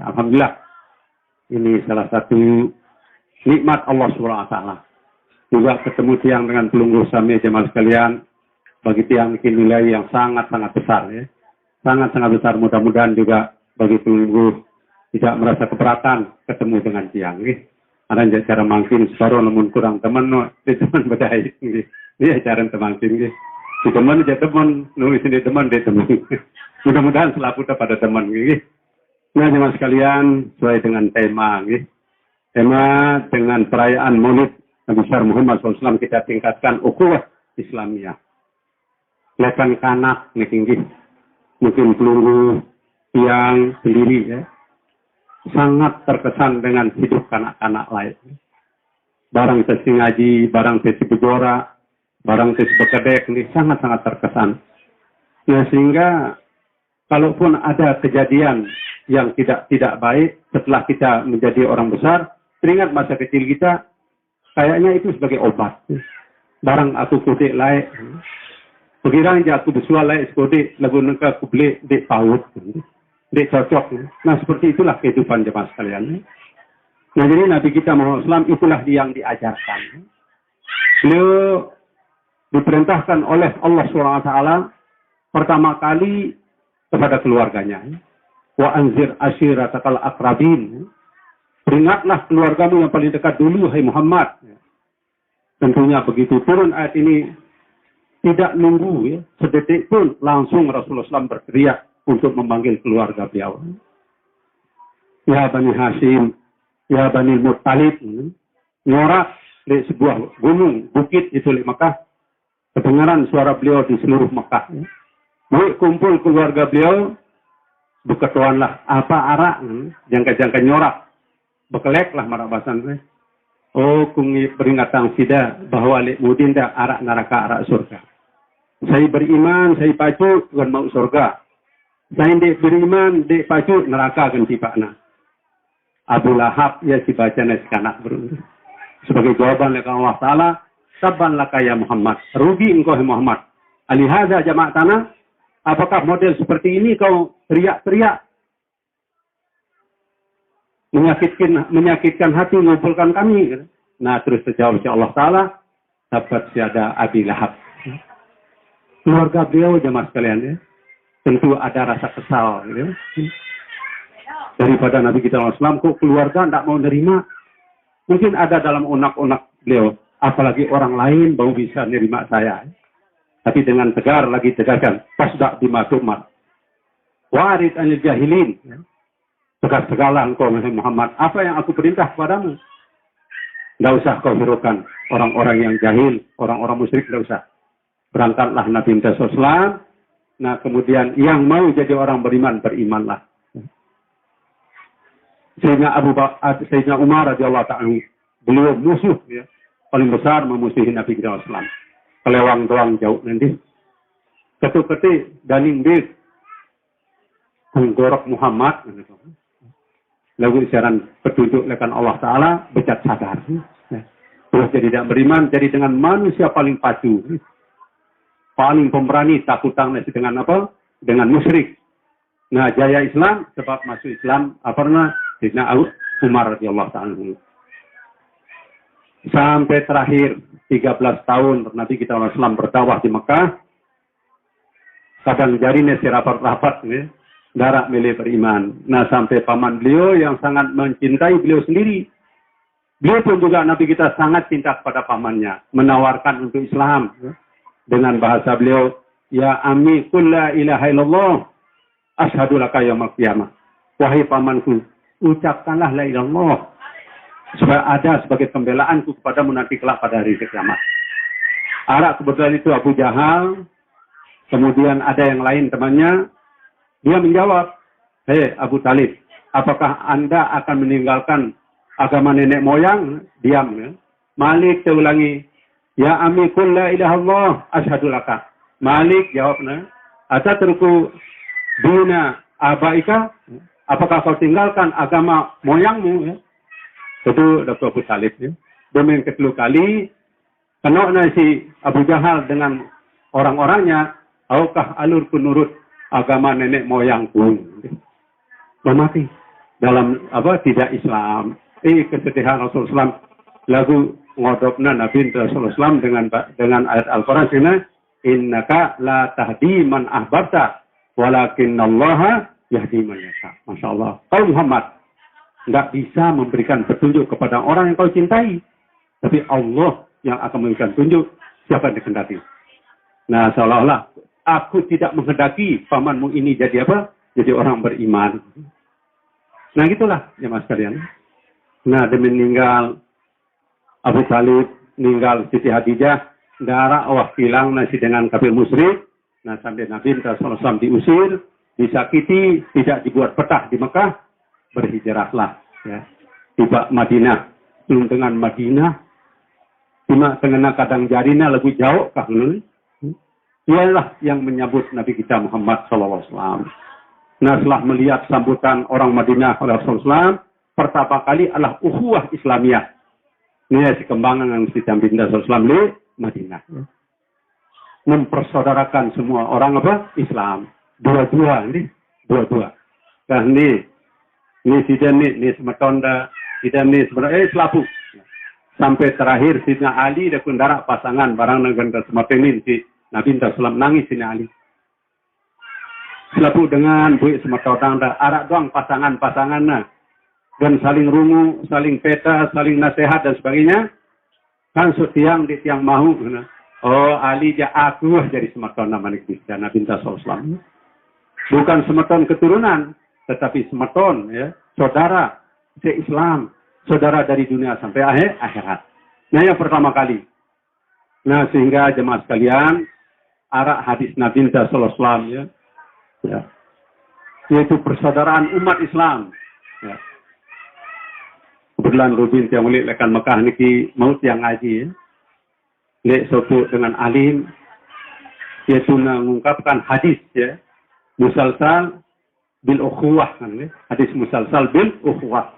Alhamdulillah, ini salah satu nikmat Allah SWT. Juga ketemu tiang dengan pelunggu sami jemaah sekalian, bagi tiang nilai yang sangat-sangat besar. Ya. Sangat-sangat besar, mudah-mudahan juga bagi pelunggu tidak merasa keberatan ketemu dengan tiang. Ya. Ada cara mangkin, separuh namun kurang teman, no, di teman badai. Ini cara temangkin. Ya. Di teman, dia teman, nulis di teman, dia teman. Mudah-mudahan selalu pada teman. Ya. Nah, jemaah sekalian, sesuai dengan tema, gitu. Tema dengan perayaan Maulid Nabi besar Muhammad SAW kita tingkatkan ukhuwah Islamiyah. Lekan kanak, tinggi, mungkin peluru yang sendiri, ya. Sangat terkesan dengan hidup kanak-kanak lain. Barang sesi ngaji, barang sesi bejora, barang sesi bekedek, ini sangat-sangat terkesan. Nah, sehingga kalaupun ada kejadian yang tidak baik setelah kita menjadi orang besar, teringat masa kecil kita, kayaknya itu sebagai obat. Barang aku kudik laik, sekiranya aku bersual laik sekudik, lagu nengka aku beli dek paut, dek cocok. Nah, seperti itulah kehidupan jemaah sekalian. Nah, jadi Nabi kita Muhammad SAW itulah yang diajarkan. Beliau diperintahkan oleh Allah SWT pertama kali kepada keluarganya. Wa anzir ashiratakal akrabin. Peringatlah keluargamu yang paling dekat dulu, hai Muhammad. Tentunya begitu turun ayat ini, tidak nunggu ya, sedetik pun langsung Rasulullah SAW berteriak untuk memanggil keluarga beliau. Ya Bani Hashim, ya Bani Muttalib. Nyorak di sebuah gunung, bukit itu di Mekah. Kedengaran suara beliau di seluruh Mekah. Mau kumpul keluarga beliau, beketuanlah apa arak, jangka-jangka nyorak, bekeleklah marah bahasan. Oh, kungi peringatan sida bahwa lek mudin dah arak neraka arak surga. Saya beriman, saya pacu bukan mau surga. Saya dek beriman, dek pacu neraka akan tipakna. Abu Lahab ya si baca nasi kanak berundur. Sebagai jawaban oleh Allah Taala, sabban laka ya Muhammad, rugi engkau Muhammad. Alihaza jamaah tanah. Apakah model seperti ini kau teriak-teriak? Menyakitkan hati, mengumpulkan kami. Nah, terus terjawab Allah Ta'ala, dapat siada Abi Lahab. Keluarga beliau, jemaah sekalian, ya, tentu ada rasa kesal. Ya. Daripada Nabi kita SAW, kok keluarga tidak mau nerima? Mungkin ada dalam unak-unak beliau. Apalagi orang lain baru bisa nerima saya. Tapi dengan tegar lagi tegarkan. Pasdak bimatumat. Warid anil jahilin. Tegas-tegalah engkau Muhammad. Apa yang aku perintah kepadamu? Tidak usah kau hirukan orang-orang yang jahil. Orang-orang musyrik tidak usah. Berangkatlah Nabi SAW. Nah kemudian yang mau jadi orang beriman, berimanlah. Sayyidina Umar radhiyallahu ta'ala. Beliau musuh. Ya, paling besar memusuhi Nabi SAW. Kelewang doang jauh nanti. Ketuk-ketik daning bis. Menggorok Muhammad. Lalu siaran petunjuk lekan Allah Ta'ala. Becat sadar. Terus jadi tidak beriman. Jadi dengan manusia paling pacu. Paling pemberani. Takutang dengan apa? Dengan musyrik. Nah jaya Islam. Sebab masuk Islam. Apa namanya? Sayyidina Umar radhiyallahu ta'ala. Sampai terakhir 13 tahun Nabi kita Islam berdakwah di Mekah. Kadang jarinya si rapat-rapat ya, darah milik beriman. Nah sampai paman beliau yang sangat mencintai beliau sendiri. Beliau pun juga Nabi kita sangat cinta kepada pamannya. Menawarkan untuk Islam. Ya. Dengan bahasa beliau. Ya ammi qul la ilaha illallah. Ashhadu laka yaumil qiyamah. Wahai pamanku. Ucapkanlah la ilaha illallah. Supaya ada sebagai pembelaanku kepadamu nanti kelak pada hari kiamat. Arak kebetulan itu Abu Jahal. Kemudian ada yang lain temannya. Dia menjawab. Hei Abu Talib. Apakah anda akan meninggalkan agama nenek moyang? Diam. Ya. Malik terulangi. Ya ammi qul la ilaha illallah. Asyhadu laka. Malik jawabnya. Atatruku dina abaika. Apakah kau tinggalkan agama moyangmu? Ya. Itu Dr. Abu Talib. Ya. Demikian kedua kali, kena si Abu Jahal dengan orang-orangnya, tahukah alur penurut agama nenek moyangku? Mati. dalam apa tidak Islam. Kesedihan Rasulullah lagu ngodopna Nabi Rasulullah dengan ayat Al-Quran sini, innaka la tahdi man ahbabta walakinallaha yahdi man yasha. Masya Allah. Kau Muhammad nggak bisa memberikan petunjuk kepada orang yang kau cintai, tapi Allah yang akan memberikan petunjuk siapa yang dikehendaki. Nah, seolah-olah aku tidak menghendaki pamanmu ini jadi apa? Jadi orang beriman. Nah, gitulah jemaah sekalian. Nah, demi meninggal Abu Talib, meninggal Siti Khadijah, darah awak hilang nasi dengan kafir musyrik. Nah, sampai Nabi SAW diusir, disakiti, tidak dibuat petah di Mekah, berhijrahlah. Ya. Tiba Madinah, belum dengan Madinah, cuma dengan kadang jarinya lebih jauh kah dulu. Dialah yang menyambut Nabi kita Muhammad SAW. Nah, setelah melihat sambutan orang Madinah oleh Rasulullah, pertama kali adalah ukhuwah Islamiyah. Ini kembangan yang didampingi Rasulullah di Madinah. Mempersaudarakan semua orang apa? Islam. Dua-dua ini, dua-dua. Nah, ini sidang ini semetonda, sidang ini sebenarnya selapu. Sampai terakhir Sidina Ali dan kendara pasangan barang negara semakin si Nabi Rasulullah nangis Sidina Ali. Selapu dengan buik semetonda, arak doang pasangan-pasangannya. Dan saling rungu, saling peta, saling nasihat dan sebagainya. Kan setiang di tiang mahu. Oh, Ali ja aku jadi semeton nama Nabi SAW. Bukan semeton keturunan, tetapi semeton, ya, saudara se-Islam, saudara dari dunia sampai akhirat. Nah, yang pertama kali. Nah, sehingga jemaah sekalian, arah hadis Nabi SAW, ya, yaitu persaudaraan umat Islam. Ya. Kebetulan Rubin yang mulia lekan Mekah niki maut yang ngaji, ya. Lek sopo dengan alim, yaitu mengungkapkan hadis, ya, musalsal bil ukhuwah, kan, ya. Hadis musalsal bil ukhuwah,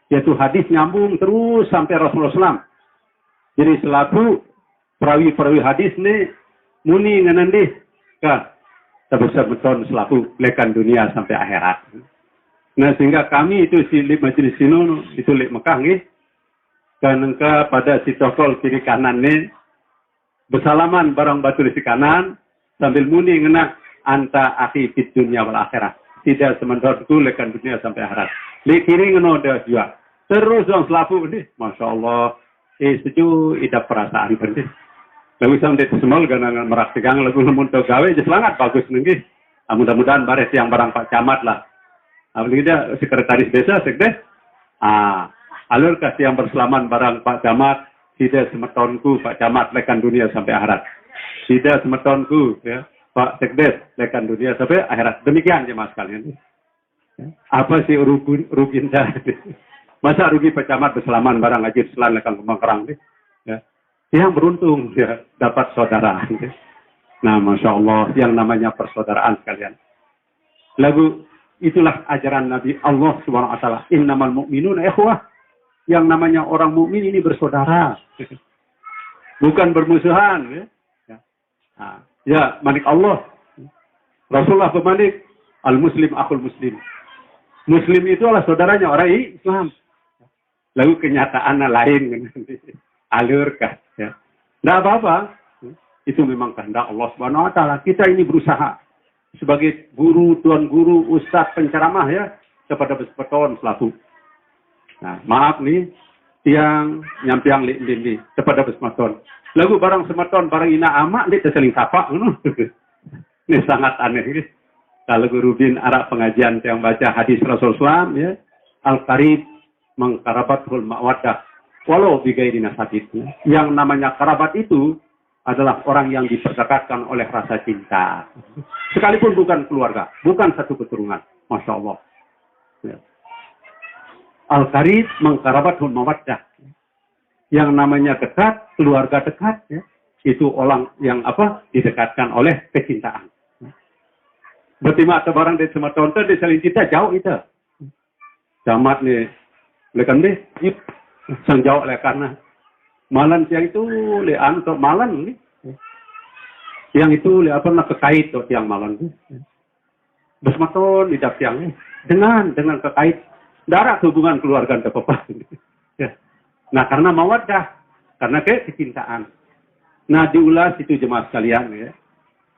yaitu hadis nyambung terus sampai Rasulullah SAW. Jadi selaku perawi-perawi hadis ni muni nganandi kah terbesar beton selaku lekan dunia sampai akhirat. Nah, sehingga kami itu si majelis sinu itu lek Mekah nih, kan engka pada si tokol kiri kanan nih bersalaman barang batu di kanan sambil muni ngena anta akhi fit dunia wal akhirat. Tidak sementara itu lekan dunia sampai akhirat. Lek kiri ngeno dah juga. Terus dong selaku ini, masya Allah, setuju idap perasaan kan. Lalu sampai semal ganangan meraktikan lagu namun tau gawe je selangat bagus nih. Mudah-mudahan baris yang barang Pak Camat lah. Apalagi dia sekretaris desa, sekdes. Alur kasih yang berselaman barang Pak Camat, tidak semetonku Pak Camat lekan dunia sampai akhirat. Tidak semetonku, ya, Pak Sekdes lekan dunia sampai akhirat. Demikian jemaah sekalian. Apa sih rugi tadi? Masa rugi Pak Camat berselaman barang ajib selan lekan kemangkerang nih? Ya. Yang beruntung ya dapat saudara. Ya. Nah, masya Allah, yang namanya persaudaraan sekalian. Lagu itulah ajaran Nabi Allah Subhanahu Wa Taala. Innamal mu'minuna ikhwah. Yang namanya orang mukmin ini bersaudara, bukan bermusuhan. Ya, ya manik Allah. Rasulullah bermanik al Muslim akhul Muslim. Muslim itu adalah saudaranya orang Islam. Lalu kenyataannya lain, alurkah? Ya, tidak apa-apa. Itu memang kehendak Allah Subhanahu Wa Taala. Kita ini berusaha sebagai guru, tuan guru, ustadz, penceramah ya, kepada besepeton selaku. Nah, maaf nih, tiang nyampiang li kepada besepeton. Lagu barang semeton, barang ina amak, dia terseling tapak. Ini sangat aneh. Gitu. Kalau Guru Bin Arab pengajian yang baca hadis Rasulullah, ya, Al-Qarib mengkarabatul ma'wadah. Walau bigairi nasabit. Yang namanya karabat itu adalah orang yang diperdekatkan oleh rasa cinta. Sekalipun bukan keluarga, bukan satu keturunan. Masya Allah. Ya. Al-Qarib mengkarabatul mawaddah. Yang namanya dekat, keluarga dekat, ya, itu orang yang apa didekatkan oleh kecintaan. Berarti atau barang dari semua tonton di saling cinta jauh itu. Camat nih, lekan deh, sang jauh oleh karena malan siang itu lean atau malan nih. Yang itu le apa nak kekait tuh tiang malan tuh. Besmaton di dak tiang dengan kekait Darat hubungan keluarga anda papa. Ya. Nah karena mawaddah, karena kecintaan. Nah diulas itu jemaah sekalian ya.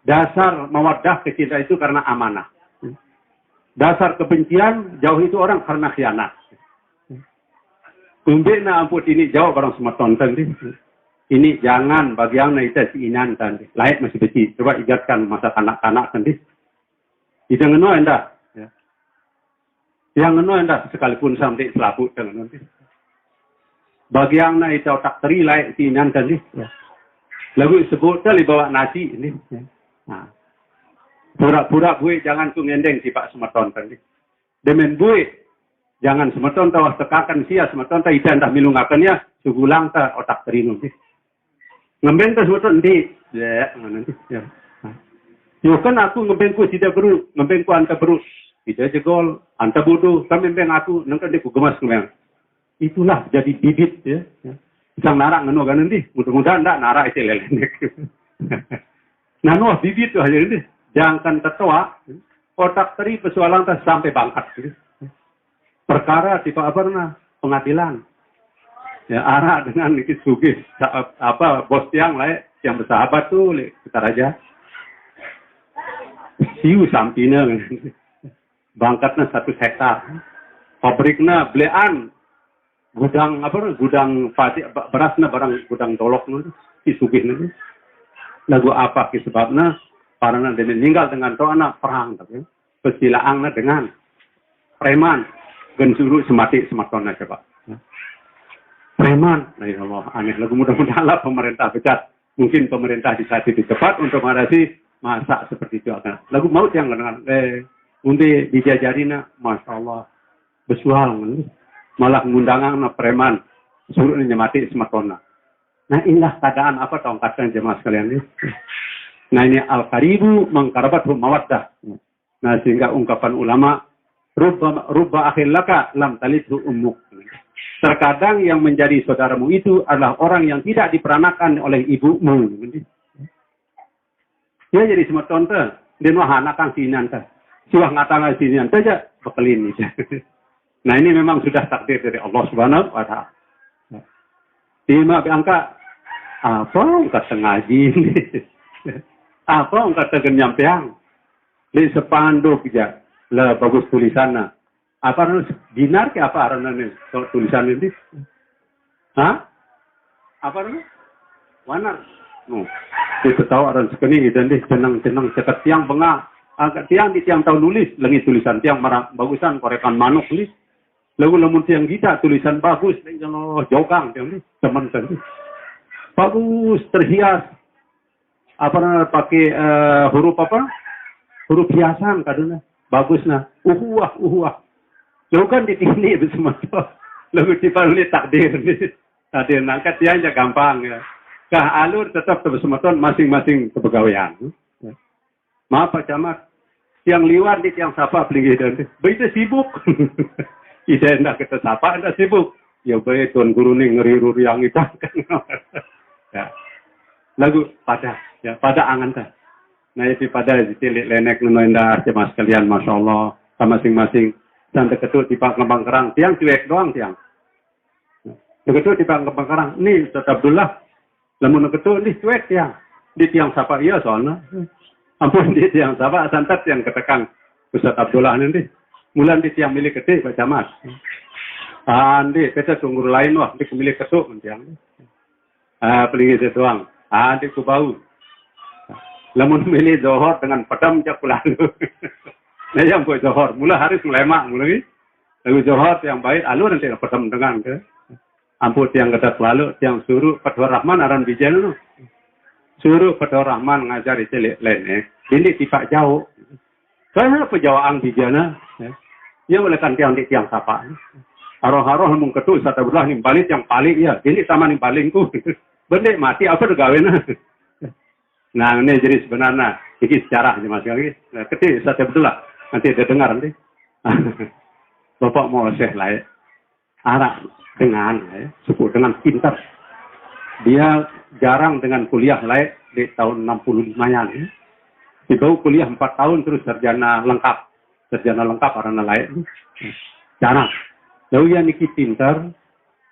Dasar mawaddah kecintaan itu karena amanah. Dasar kebencian jauh itu orang karena khianat. Kumbena ampun ini jawab orang semua tonton ini jangan bagian itu si inan tadi. Layak masih beci. Coba ijatkan masa kanak-kanak tadi. Itu ngeno anda. Ya. Yang ngeno anda sekalipun sampai selaput dengan nanti. Bagian itu otak teri layak si inan tadi. Ya. Lalu sebut tadi bawa nasi ini. Ya. Nah. Pura-pura bui jangan tu ngendeng si Pak Semeton tadi. Demen bui. Jangan semeton tawas tekakan sia semeton tak idan tak milungakan ya sugulang tak otak terinu sih. Ngembeng tak semeton di ya nanti ya. Yo kan aku ngembengku tidak beru, ngembengku anta beru. Tidak jegol, anta bodoh, kami ngembeng aku nangka deku gemas ngembeng. Itulah jadi bibit ya. Sang narak ngeno kan nanti, mudah-mudahan ndak narak itu lelenek. Nah no bibit tuh aja ini. Jangan tertawa, otak teri persoalan tak sampai bangkat. Perkara tipe apa pernah pengadilan ya arah dengan ikut sugih apa bos yang lain yang bersahabat tuh kita aja siu sampina bangkatnya 1 hektar pabriknya belian gudang apa gudang berasnya barang gudang dolok si sugih nanti lagu apa sebabnya karena dia meninggal dengan toh anak perang tapi persilaannya dengan preman gen suruh semati sematona coba. Preman, nah ya Allah, aneh lagu mudah-mudahan lah pemerintah becat. Mungkin pemerintah di saat itu cepat untuk mengatasi masa seperti itu akan. Lagu maut yang dengan undi dijajarina, masya Allah, besual, malah ngundangan preman suruh nyemati sematona. Nah inilah keadaan apa tongkatkan jemaah sekalian ini. Nah ini al-qaribu mengkarabat mawaddah. Nah sehingga ungkapan ulama Rubba akhillaka lam talidhu ummuk. Terkadang yang menjadi saudaramu itu adalah orang yang tidak diperanakan oleh ibumu. Ya jadi semua contoh. Dia mau anak kang sinan ta. Siwah ngatang sinan saja bekelin ini. Nah ini memang sudah takdir dari Allah Subhanahu wa taala. Ima angka apa kata ngaji ini. Apa kata nyampeang. Di sepanduk aja. Lah bagus tulisannya. Apa dinar ke apa arana tulisan ini? Hah? Apa arana? Wanar. No. Itu tahu arana sekali dan dia senang-senang cekat tiang bengah. Angkat tiang di tiang tahu nulis lagi tulisan tiang bagusan korekan manuk tulis. Lalu lamun tiang kita tulisan bagus kalau jokang tiang ini teman tadi. Bagus terhias. Apa namanya pakai huruf apa? Huruf hiasan kadang. Bagusnya, uhuah. Lalu kan di sini semua tu. Lalu dipanggil takdir. Takdir nangkat dia aja gampang ya. Kah alur tetap tersemeton masing-masing kepegawaian. Maaf Pak Camat, yang liwat di yang sapa pelinggi dan begitu sibuk. Tidak hendak kita sapa, hendak sibuk. Ya baik Tuan Guru ni ngeri-ruri yang itu. Ya. Lagu pada angan tak. Nah itu pada tilik lenek nenoindah jemaah sekalian, masya Allah, masing-masing santai ketut di Kembang Kerang, tiang cuek doang tiang. Ketut di Kembang Kerang, nih Ustaz Abdullah, lamun ketut nih cuek tiang, di tiang sapa iya soalnya, ampun di tiang sapa santat yang ketekan Ustaz Abdullah nanti, mulan di tiang milik ketik Pak Camat. Andi kita tunggu lain wah di milik ketut tiang. Pelinggi setuang, di kubau. Lamun milih zohor dengan pedam jak lalu. Nah yang buat zohor, mula harus melemak mulai. Lalu zohor yang baik, alur nanti pedam dengan ke. Ampun yang kata selalu, yang suruh Pedwa Rahman aran bijan lu. Suruh Pedwa Rahman ngajar itu lainnya. Ini tipak jauh. Karena pejawaan bijana, ya boleh kan tiang di tiang sapa. Aroh-aroh mung ketu satu belah nih balik yang paling ya. Ini sama nih palingku. Benda mati apa degawena. Nah ini jadi sebenarnya ini sejarah jemaah sekali. Nah, ketik saya betul lah. Nanti dia dengar nanti. Bapak mau syekh lah ya. Arak dengan suku dengan pintar. Dia jarang dengan kuliah lain di tahun 65-nya. Di bawah kuliah 4 tahun terus sarjana lengkap. Sarjana lengkap karena lain. Jarang. Lalu ya niki pintar,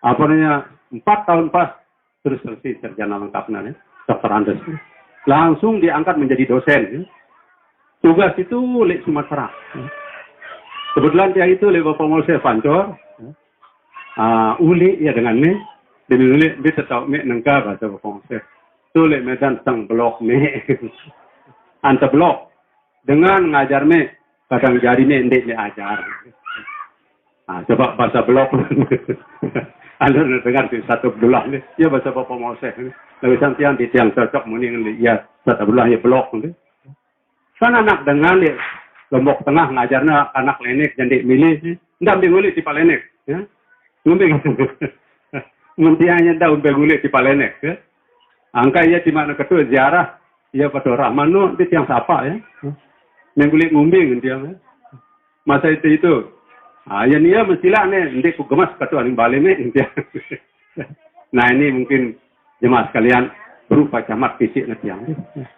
apa namanya 4 tahun pas terus selesai sarjana lengkap nih, Dr. Andes. Langsung diangkat menjadi dosen. Ya. Tugas itu lek Sumatera. Ya. Kebetulan dia itu lek Bapak Mose Pancor, uli ya dengan ini, demi uli dia tetap mek nengka bahasa Bapak Mose. Tu lek Medan teng blok mek, anta blok dengan ngajar mek, kadang jari mek ndek mek ajar. Coba bahasa blok. Anda dengar di satu belah ni, ya bahasa Bapak Moses ni. Lalu santian di tiang cocok mending ya satu belah ya blok ni. Kan anak dengan ni Lombok Tengah ngajarnya anak lenek jadi milih ni. Ndak bingulik di palenek, ya. Ngumbing. Muntianya dah bingulik di palenek, ya. Angka ia di mana ketua ziarah, ia pada Rahman nu di tiang sapa ya. Mengulik ngumbing dia. Masa itu. Ya nia mestilah nih, ndek ku gemas ketua ning balik nih. Nah ini mungkin jemaah sekalian berupa camat fisik ngetiang.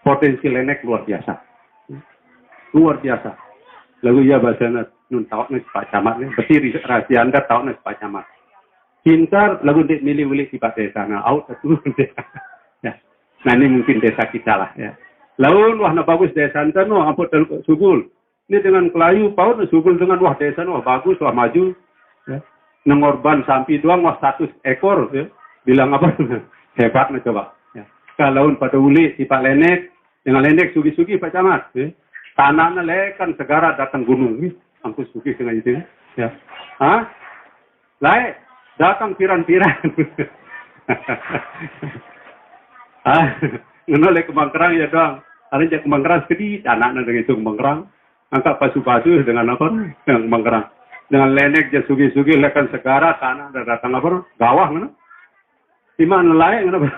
Potensi lenek luar biasa. Luar biasa. Lalu ya bahasa nun tahu nih Pak Camat nih. Betul rahasia Anda tahu nih Pak Camat. Pintar lalu ndek milih-milih di desa. Nah out itu. Ya. Nah ini mungkin desa kita lah ya. Lalu wah bagus desa Anda no ampun subul. Ini dengan kelayu paut, subul dengan wah desa, wah bagus, wah maju. Ya. Nengorban sampai doang, wah 100 ekor. Ya. Bilang apa? Hebat nih coba. Ya. Kalau pada uli di Pak Lenek, dengan Lenek sugi-sugi Pak Camat. Ya. Tanahnya lekan segara datang gunung. Ampun sugi dengan itu. Ya. Hah? Lai, datang piran-piran. Ngenoleh kembang-kerang ya doang. Ada jak kembang-kerang sedikit, anaknya dengan itu kembang-kerang. Angkat pasu-pasu dengan apa? Dengan kembang-kerang. Dengan lenek, dia sugi-sugi, lekan segara, tanah, dan datang apa? Gawah, mana? Di mana lain, kenapa?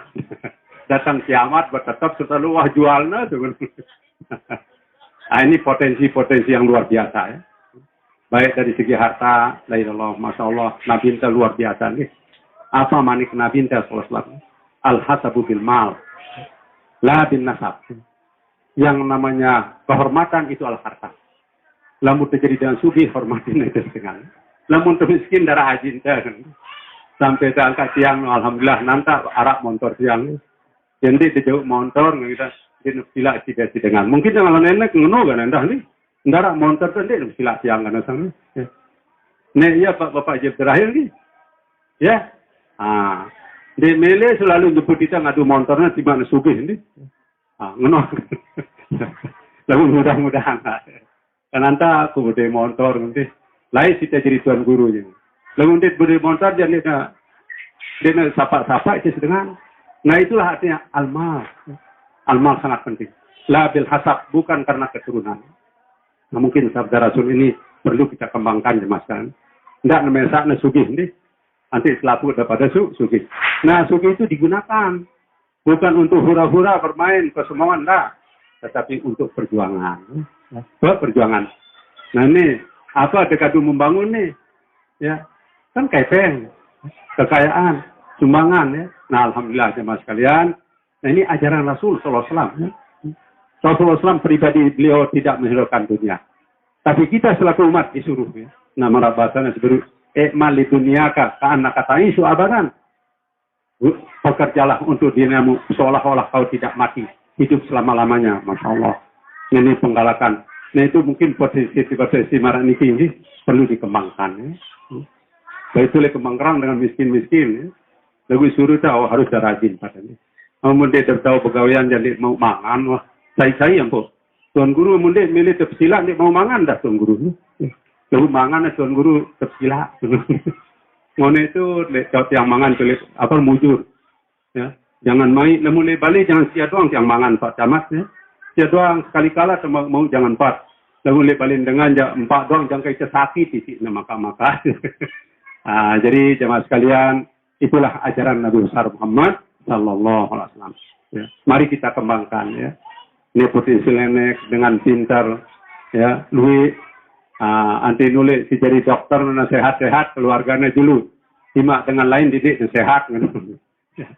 Datang kiamat, bertetap, setelah wah jualnya. Nah, ini potensi-potensi yang luar biasa, ya. Baik dari segi harta, la ilallah, Masya Allah, Nabi Inta luar biasa, nih. Apa manik Nabi Inta, al-hasabu bil mal, la bin nasab. Yang namanya kehormatan itu al-harta. Lamun terjadi dengan sugi, hormatin itu dengan. Lamun termiskin darah ajin. Sampai terangkat siang, alhamdulillah, nanti arak motor siang. Jadi dijauh motor, kita sila tidak dengan. Mungkin dengan nenek ngono kan anda nih. Ndara motor tu dia sila siang kan sana. Nih ya Bapak Jeb terakhir nih. Ya. Di mele selalu jemput kita ngadu motornya di mana sugi ini. Ngono. Lalu mudah-mudahan. Nanti aku berdiri motor nanti. Lain kita jadi tuan guru je. Lalu nanti berdiri motor jadi dia sapa-sapa itu sedang. Nah itulah artinya al-mal. Al-mal sangat penting. La bil hasab, bukan karena keturunan. Nah, mungkin sabda Rasul ini perlu kita kembangkan jemaskan. Tidak namanya sakna sugih ini. Nanti selapu daripada sugih. Nah sugih itu digunakan. Bukan untuk hura-hura bermain kesemuan, enggak. Tetapi untuk perjuangan. Perjuangan. Nah ini, apa dekadu membangun nih? Ya, kan kepeng. Kekayaan, sumbangan ya. Nah alhamdulillah jemaah sekalian. Nah ini ajaran Rasul SAW. Ya. Rasulullah SAW pribadi beliau tidak menghiraukan dunia. Tapi kita selaku umat disuruh ya. Nama bahasanya seberu mali dunia ka'anna katai su'abadan. Bekerjalah untuk dirimu seolah-olah kau tidak mati. Hidup selama-lamanya. Masya Allah. Ini penggalakan. Nah itu mungkin potensi marah ini tinggi. Perlu dikembangkan. Ya. Baik itu kembangkan dengan miskin-miskin. Ya. Lalu suruh tahu harus rajin padanya. Kemudian dia tahu pegawaian jadi mau mangan. Wah, saya yang po. Tuan guru kemudian milih tersilat dia mau mangan dah tuan guru. Lalu mangan tuan guru tersilat. Ngono itu lewat yang mangan tulis apa mujur. Ya. Jangan main, mulai balik jangan sia doang yang mangan Pak Camat ya. Sia doang sekali-kala mau jangan 4. Lalu mulai balik dengan 4 doang jangan kayak sakit isi maka-maka. Jadi jemaah sekalian, itulah ajaran Nabi besar Muhammad sallallahu alaihi wasallam. Ya. Mari kita kembangkan ya. Ini potensi lenek dengan pintar ya, lui anti nulis si jadi dokter sehat-sehat keluarganya dulu. Simak dengan lain didik sehat gitu. Ya.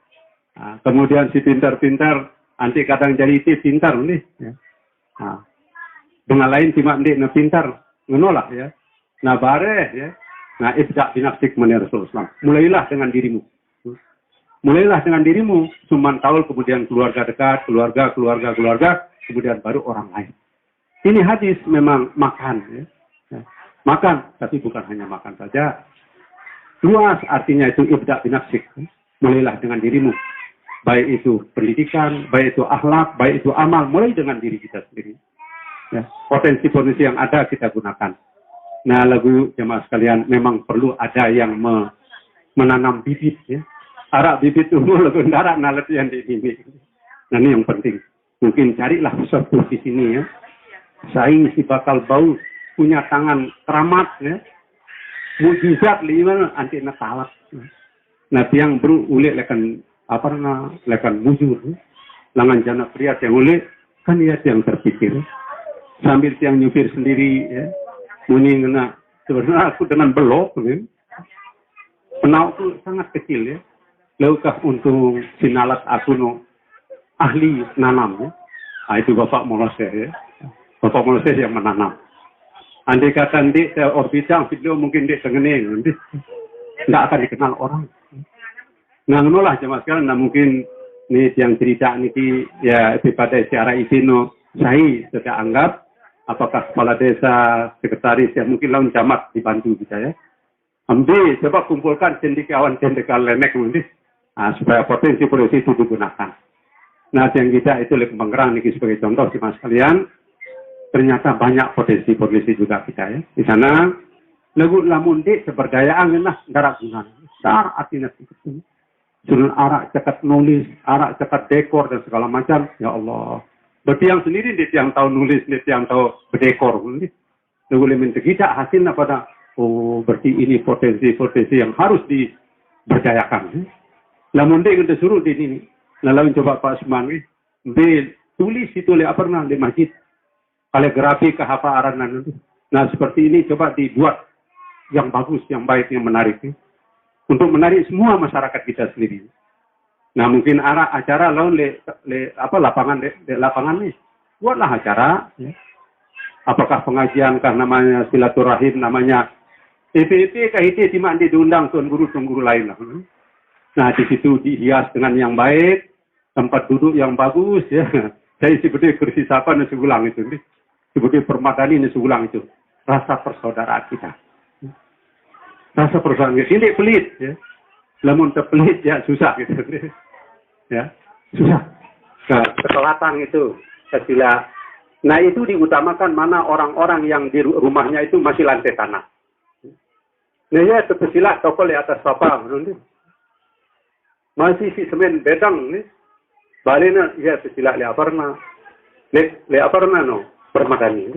Kemudian si pintar-pintar anti kadang jadi itu pintar nih ya. Dengan lain simak ndik pintar menolak ya. Nah bare ya. Nah, ibda' binafsik menurut Rasulullah. Mulailah dengan dirimu. Mulailah dengan dirimu. Suman taul, kemudian keluarga dekat, keluarga, kemudian baru orang lain. Ini hadis memang makan. Ya. Makan, tapi bukan hanya makan saja. Luas artinya itu ibda' binafsik. Mulailah dengan dirimu. Baik itu pendidikan, baik itu akhlak, baik itu amal. Mulai dengan diri kita sendiri. Ya. Potensi-potensi yang ada kita gunakan. Nah, lagu jemaah sekalian memang perlu ada yang menanam bibit ya. Arak bibit itu lagu darat nalet yang di sini. Nah, ini yang penting. Mungkin carilah sesuatu di sini ya. Saing si bakal bau punya tangan keramat ya. Mujizat lima anti natalak. Nah, tiang bro ulik lekan lekan mujur. Langan jana pria yang ulik kan dia yang terpikir. Sambil tiang nyupir sendiri ya. Muni ngena sebenarnya aku dengan belok ya. Penau itu sangat kecil ya. Laukah untuk sinalat aku no ahli nanam ya. Nah, itu Bapak Molose ya. Bapak Molose yang menanam. Andai kata di orbitang video mungkin dia sengening, nggak akan dikenal orang. Nah, nulah jemaah sekalian, nah mungkin nih yang cerita niki ya pada secara isino saya sudah anggap apakah kepala desa, sekretaris, ya mungkin lawan camat dibantu kita ya. Ambil, coba kumpulkan cendekiawan lenek nanti, supaya potensi itu digunakan. Nah, yang kita itu lebih penggerang niki sebagai contoh sih mas kalian. Ternyata banyak potensi juga kita ya. Di sana, lagu lamun di seberdayaan lah darat gunan. Dar artinya itu. Sunan arak cekat nulis, arak cekat dekor dan segala macam. Ya Allah. Berarti yang sendiri dia yang tahu nulis, dia yang tahu berdekor. Lagu lemin kita hasilnya pada berarti ini potensi yang harus diberdayakan. Lamun dia kita suruh di sini. Lalu coba Pak Usman, tulis itu apa pernah di masjid. Kaligrafi kehafaaran nanti. Nah seperti ini coba dibuat yang bagus, yang baik, yang menarik. Untuk menarik semua masyarakat kita sendiri. Nah mungkin acara lawan lapangan nih. Buatlah acara. Ya. Apakah pengajian kah namanya silaturahim namanya EPP kah itu di diundang tuan guru lain lah. Nah di situ dihias dengan yang baik, tempat duduk yang bagus ya. Saya sebetulnya kursi sapa dan segulang itu. Sebetulnya permadani dan segulang itu. Rasa persaudaraan kita. Rasa persaudaraan kita. Ini pelit ya. Namun terpelit ya susah gitu. Ya, susah. Keselatan itu sila. Nah itu diutamakan mana orang-orang yang di rumahnya itu masih lantai tanah. Nah ya terpesilah tokol di atas sofa. Masih si semen bedang nih. Balena ya terpesilah liaparna. Liaparna no permadani.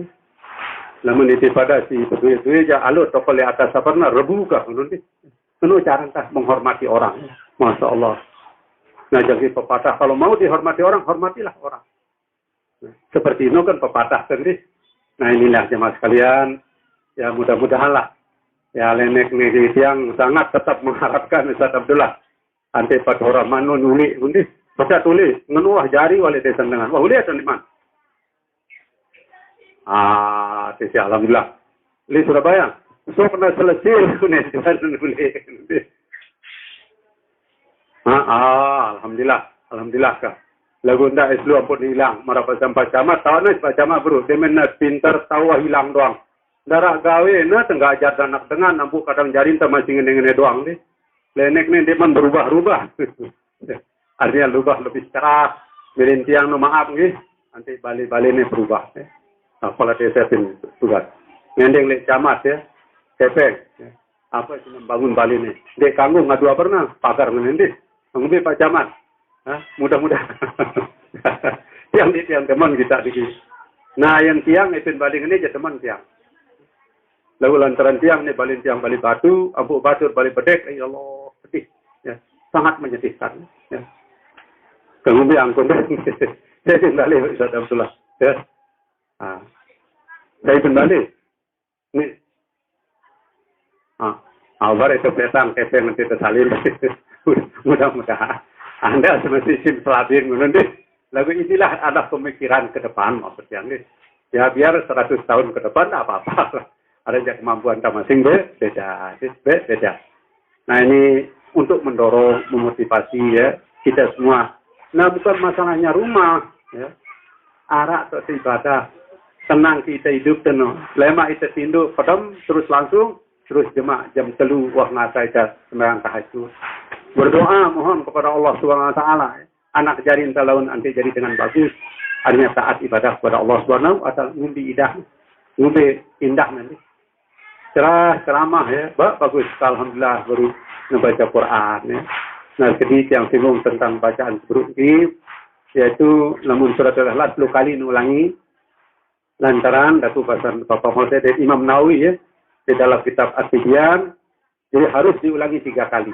Namun itu pada si berdua-dua ya alur tokol di atas sofa rebu kah nanti. Penuh cara menghormati orang. Masya Allah. Nah jadi pepatah kalau mau dihormati orang, hormatilah orang. Nah, seperti itu kan pepatah sendiri. Nah inilah jemaah sekalian. Ya mudah-mudahan lah. Ya lenek negeri yang sangat tetap mengharapkan Ustaz Abdullah. Ante pada orang manu nuli. Undi. Baca tulis. Menuah jari wali desa dengan. Wah lihat di mana? Tisi alhamdulillah. Li Surabaya. So pernah selesai. Alhamdulillah kah. Lagu ndak islu ampun hilang. Marapat sampai camat. Tahu nih Pak Camat bro. Dia pintar tahu hilang doang. Darah gawe na tengah ajar anak dengan nampu kadang jarin masih ngene doang nih. Lenek nih dia berubah-ubah. Artinya berubah lebih cerah. Merintiang no maaf nih. Nanti balik-balik nih berubah. Nah, kalau desa pun tugas. Ngendeng lek camat ya. Kepeng. Apa sih membangun balik nih. Dek kanggung ngadu apa pernah. Pagar ngendi. Nunggu Pak Camat. Mudah-mudahan. Tiang teman kita di sini. Nah, yang tiang itu balik ini aja teman tiang. Lalu lantaran tiang nih balik tiang balik batu, abu batu balik bedek, ya Allah, sedih. Ya, sangat menyedihkan. Ya. Kemudian angkut saya kembali Ustaz Abdullah. Ya. Saya kembali. Nih. Awal itu petang kepeng nanti tersalin. Mudah-mudahan. Anda semesti sim selabin nanti. Lagu inilah ada pemikiran ke depan maksudnya nih. Ya biar 100 tahun ke depan apa-apa. ada kemampuan masing-masing beda. Nah ini untuk mendorong, memotivasi ya kita semua. Nah bukan masalahnya rumah, ya. Arak atau ibadah, tenang kita hidup tenang. Lema kita tinduk, pedam terus langsung, terus jemaah jam 3 waktu ngasai sembahyang tahajud. Berdoa mohon kepada Allah Subhanahu Wa Taala. Anak jarin talaun nanti jadi dengan bagus. Artinya taat ibadah kepada Allah Subhanahu Wa Taala. Ngumbi indah nanti. Ceramah ya, bagus. Alhamdulillah baru membaca Quran ya. Nah sedikit yang singgung tentang bacaan berukti, yaitu namun surat Al-Ikhlas 10 kali ulangi. Lantaran datu pasan Bapak Hosea dari Imam Nawawi ya di dalam kitab At-Tibyan, jadi harus diulangi 3 kali.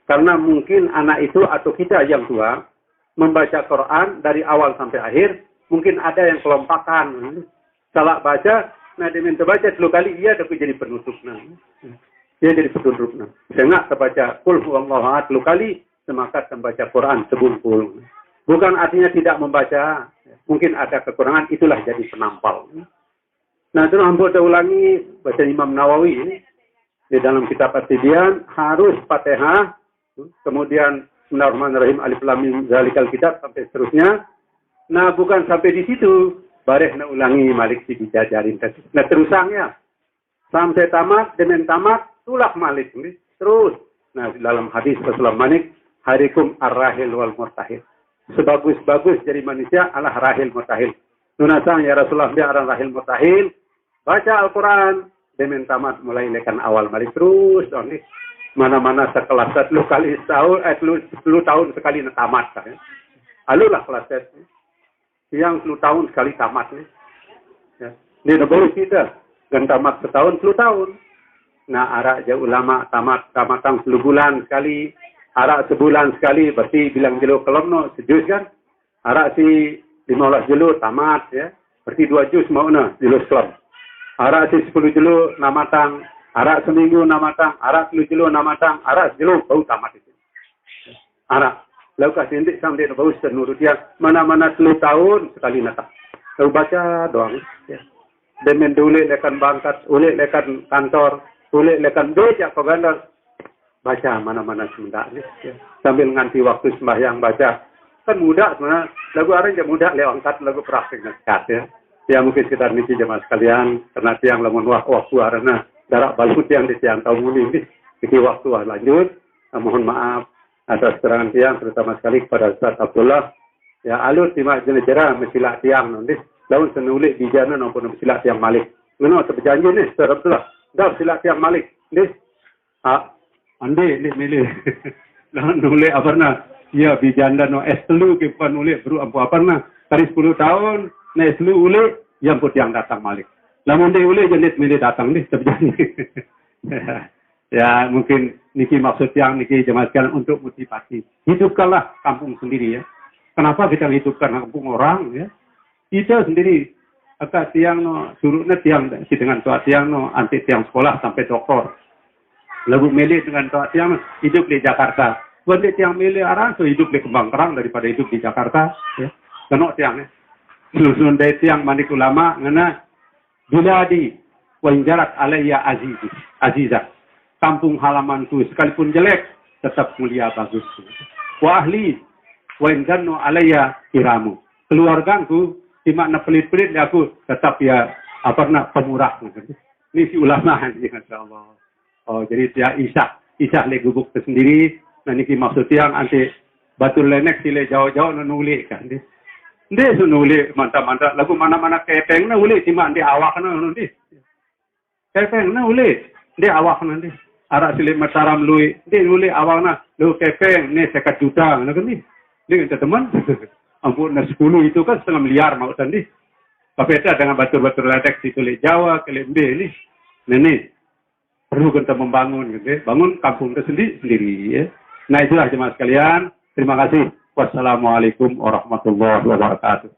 Karena mungkin anak itu atau kita yang tua membaca Quran dari awal sampai akhir, mungkin ada yang kelompakan. Salah baca, nah dia minta baca 10 kali, ia dapat jadi penutup. Dia jadi penutup. Sehingga terbaca Qul huwallahu ahad 10 kali, semakat membaca Quran sebungkul. Bukan artinya tidak membaca, mungkin ada kekurangan, itulah jadi penampal. Nah itu hampir ulangi baca Imam Nawawi di dalam kitab At-Tibyan harus Fatihah, kemudian Bismillahirrahmanirrahim Alif Lam Mim Zalikal Kitab sampai seterusnya. Nah bukan sampai di situ, bareh na ulangi Malik si dijajarin. Nah terusangnya sampai tamat, dengan tamat tulak Malik terus. Nah di dalam hadis Rasulullah Malik, harikum ar-rahil wal murtahil. Sebagus-bagus jadi manusia adalah rahil murtahil. Nunasang ya Rasulullah dia orang rahil murtahil. Baca Al-Quran dengan tamat mulai lekan awal Malik terus dong nih. Mana-mana sekelas 10 kali setahun, 10 tahun sekali tamat kan. Alulah kelas yang 10 tahun sekali tamat nih. Ya. Ini negara kita dan tamat setahun 10 tahun. Nah arak jauh ulama tamatang 10 bulan sekali, arak sebulan sekali, berarti bilang jelo kelomno sejus kan. Arak si 15 jelo tamat ya, berarti 2 juz mau na jelo kelom. Arak si 10 jelo namatang. Arak seminggu namatang, arak 10 jelo namatang, arak jelo bau tamat itu. Arak, lalu kasih indik sampai bau senurut dia, mana-mana 10 tahun sekali nata. Lalu baca doang. Ya. Demen ulik lekan bangkat, ulik lekan kantor, ulik lekan beja pegandar. Baca mana-mana semendak. Ya. Sambil nganti waktu sembahyang baca. Kan mudah sebenarnya, lagu orang yang mudah lewat lagu praktik nasihat ya. Ya mungkin sekitar niki jemaah sekalian, karena tiang lamun waktu arena. Darak balut yang disiang tahun ini, jadi waktu lanjut. Mohon maaf atas keterangan tiang, terutama sekali kepada Ustaz Abdullah. Ya alur timak jenis-jenis mesilah tiang nanti. Lalu senulik di jana maupun mesilah tiang Malik. Mana terjanji nih, Ustaz Abdullah. Dah mesilah tiang Malik. Nih, ande nih milih. Lalu nulik apa na? Ya bijanda no S3 ke bukan nulik beru apa na? Tadi 10 tahun, na S3 ulik yang pun yang datang Malik. Lamun dia boleh jenis milih datang nih terjadi. Ya mungkin niki maksud yang niki jemaah sekalian untuk motivasi. Hidupkanlah kampung sendiri ya. Kenapa kita hidupkan kampung orang ya? Kita sendiri agak tiang no surutnya tiang si dengan tua tiang no anti tiang sekolah sampai doktor. Lalu milih dengan tua tiang hidup di Jakarta. Buat tiang milih orang so hidup di Kembang Kerang daripada hidup di Jakarta ya. Kenok tiangnya. Selusun dari tiang manik ulama ngena Biladi wa injarat alayya azizah. Kampung halamanku sekalipun jelek tetap mulia bagus. Wa ahli wa injannu alayya kiramu. Keluargaku di makna pelit-pelit aku tetap ya pemurah. Ini si ulama insyaallah. Oh jadi dia isah le gubuk tersendiri. Nah niki maksud yang anti batur lenek sile jauh-jauh nulik kan. Dia nulis mantap-mantap lagu mana-mana kepeng na uli cuma di awak na nanti. Kepeng na uli di awak nanti. Arak silik mataram lui di uli awak na lu kepeng ni 1 juta na kan ni. Dia teman ampun na 10 itu kan 1,5 miliar mau tadi. Bapeta dengan batur-batur ledek di tulis Jawa kelembe ni. Nene perlu kita membangun gitu. Bangun kampung sendiri ya. Nah itulah jemaah sekalian. Terima kasih. Wassalamualaikum warahmatullahi wabarakatuh.